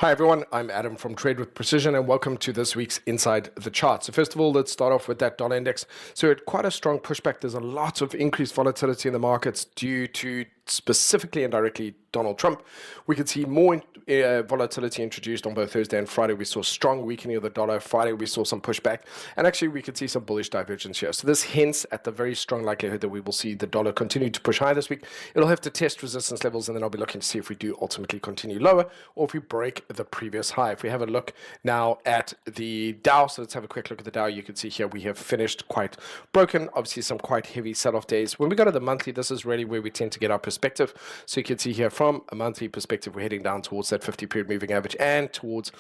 Hi everyone, I'm Adam from Trade with Precision and welcome to this week's Inside the Chart. So first of all, let's start off with that dollar index. So it quite a strong pushback. There's a lot of increased volatility in the markets due to specifically and directly Donald Trump. We could see more volatility introduced on both Thursday and Friday. We saw strong weakening of the dollar. Friday we saw some pushback, and actually we could see some bullish divergence here. So this hints at the very strong likelihood that we will see the dollar continue to push higher this week. It'll have to test resistance levels, and then I'll be looking to see if we do ultimately continue lower or if we break the previous high. If we have a look now at the Dow, so let's have a quick look at the Dow. You can see here we have finished quite broken. Obviously some quite heavy sell-off days. When we go to the monthly, this is really where we tend to get our perspective. So you can see here from a monthly perspective, we're heading down towards that 50-period moving average and towards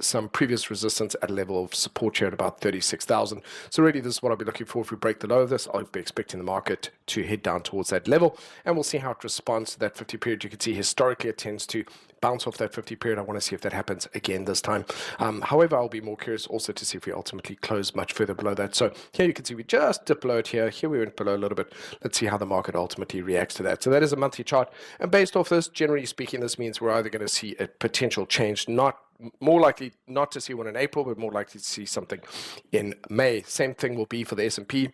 some previous resistance at a level of support here at about 36,000. So really this is what I'll be looking for. If we break the low of this, I'll be expecting the market to head down towards that level, and we'll see how it responds to that 50-period. You can see historically it tends to bounce off that 50-period. I want to see if that happens again this time. However, I'll be more curious also to see if we ultimately close much further below that. So here you can see we just dipped below it here. Here we went below a little bit. Let's see how the market ultimately reacts to that. So that is a monthly chart. And based off this, generally speaking, this means we're either going to see a potential change, more likely not to see one in April, but more likely to see something in May. Same thing will be for the S&P.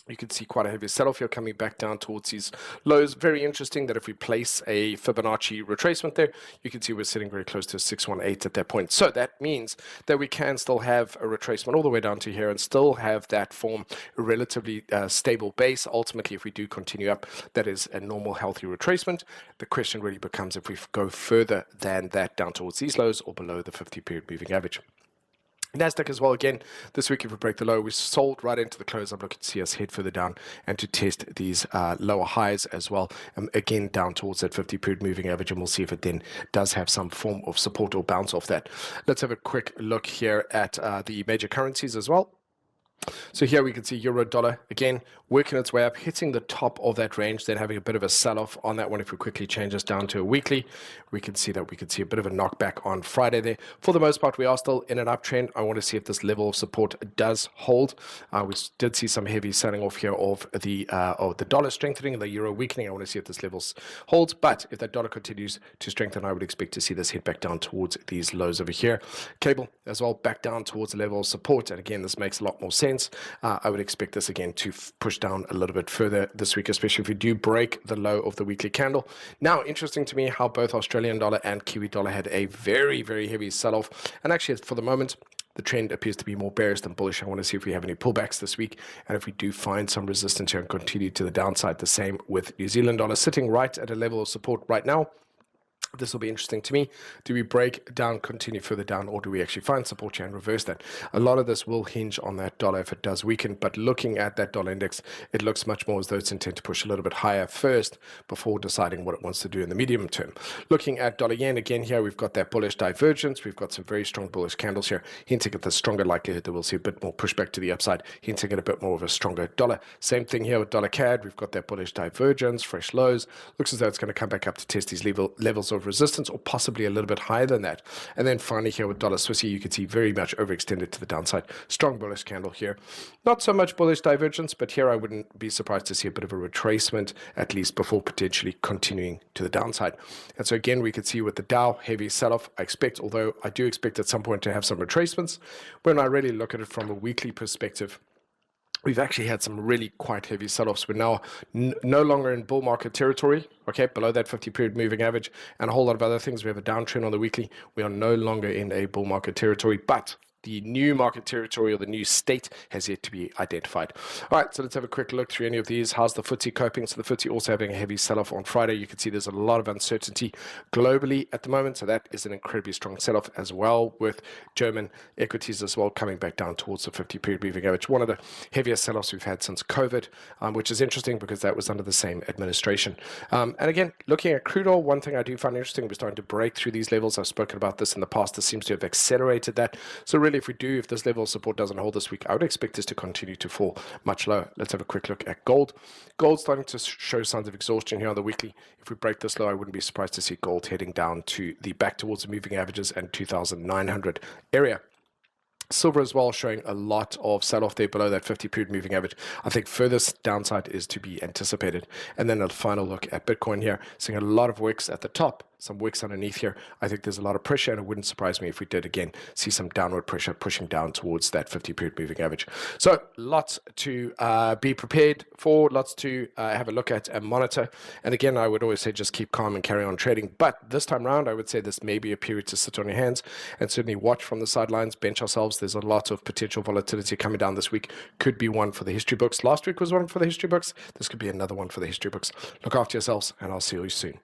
You can see quite a heavy sell-off here coming back down towards these lows. Very interesting that if we place a Fibonacci retracement there, you can see we're sitting very close to 618 at that point. So that means that we can still have a retracement all the way down to here and still have that form a relatively stable base. Ultimately, if we do continue up, that is a normal, healthy retracement. The question really becomes if we go further than that down towards these lows or below the 50-period moving average. NASDAQ as well, again, this week if we break the low, we sold right into the close. I'm looking to see us head further down and to test these lower highs as well. Again, down towards that 50-period moving average, and we'll see if it then does have some form of support or bounce off that. Let's have a quick look here at the major currencies as well. So here we can see euro dollar again working its way up, hitting the top of that range, then having a bit of a sell-off on that one. If we quickly change this down to a weekly, we can see that we could see a bit of a knockback on Friday there. For the most part, we are still in an uptrend. I want to see if this level of support does hold. We did see some heavy selling off here of the dollar strengthening and the euro weakening. I want to see if this level holds, but if that dollar continues to strengthen, I would expect to see this head back down towards these lows over here. Cable as well back down towards the level of support, and again, this makes a lot more sense. I would expect this again to push down a little bit further this week, especially if we do break the low of the weekly candle. Now, interesting to me how both Australian dollar and Kiwi dollar had a very, very heavy sell-off. And actually, for the moment, the trend appears to be more bearish than bullish. I want to see if we have any pullbacks this week, and if we do find some resistance here and continue to the downside. The same with New Zealand dollar sitting right at a level of support right now. This will be interesting to me. Do we break down, continue further down, or do we actually find support here and reverse that? A lot of this will hinge on that dollar if it does weaken, but looking at that dollar index, it looks much more as though it's intent to push a little bit higher first before deciding what it wants to do in the medium term. Looking at dollar yen, again here we've got that bullish divergence. We've got some very strong bullish candles here, hinting at the stronger likelihood that we'll see a bit more pushback to the upside, hinting at a bit more of a stronger dollar. Same thing here with dollar CAD. We've got that bullish divergence, fresh lows. Looks as though it's going to come back up to test these levels of resistance, or possibly a little bit higher than that. And then finally here with dollar Swissy, you can see very much overextended to the downside. Strong bullish candle here. Not so much bullish divergence, but here I wouldn't be surprised to see a bit of a retracement, at least before potentially continuing to the downside. And so again, we could see with the Dow, heavy sell-off. Although I do expect at some point to have some retracements. When I really look at it from a weekly perspective, we've actually had some really quite heavy sell-offs. We're now no longer in bull market territory, okay, below that 50-period moving average, and a whole lot of other things. We have a downtrend on the weekly. We are no longer in a bull market territory, but the new market territory or the new state has yet to be identified. All right, so let's have a quick look through any of these. How's the FTSE coping? So the FTSE also having a heavy sell-off on Friday. You can see there's a lot of uncertainty globally at the moment, so that is an incredibly strong sell-off as well, with German equities as well coming back down towards the 50-period moving average. One of the heaviest sell-offs we've had since COVID, which is interesting because that was under the same administration. And again, looking at crude oil, one thing I do find interesting, we're starting to break through these levels. I've spoken about this in the past. This seems to have accelerated that. So really, if this level of support doesn't hold this week, I would expect this to continue to fall much lower. Let's have a quick look at gold. Gold's starting to show signs of exhaustion here on the weekly. If we break this low, I wouldn't be surprised to see gold heading down to back towards the moving averages and 2,900 area. Silver as well showing a lot of sell-off there below that 50-period moving average. I think furthest downside is to be anticipated. And then a final look at Bitcoin here, seeing a lot of wicks at the top some wicks underneath here. I think there's a lot of pressure, and it wouldn't surprise me if we did again see some downward pressure pushing down towards that 50-period moving average. So lots to be prepared for, lots to have a look at and monitor. And again, I would always say just keep calm and carry on trading. But this time around, I would say this may be a period to sit on your hands and certainly watch from the sidelines, bench ourselves. There's a lot of potential volatility coming down this week. Could be one for the history books. Last week was one for the history books. This could be another one for the history books. Look after yourselves, and I'll see you soon.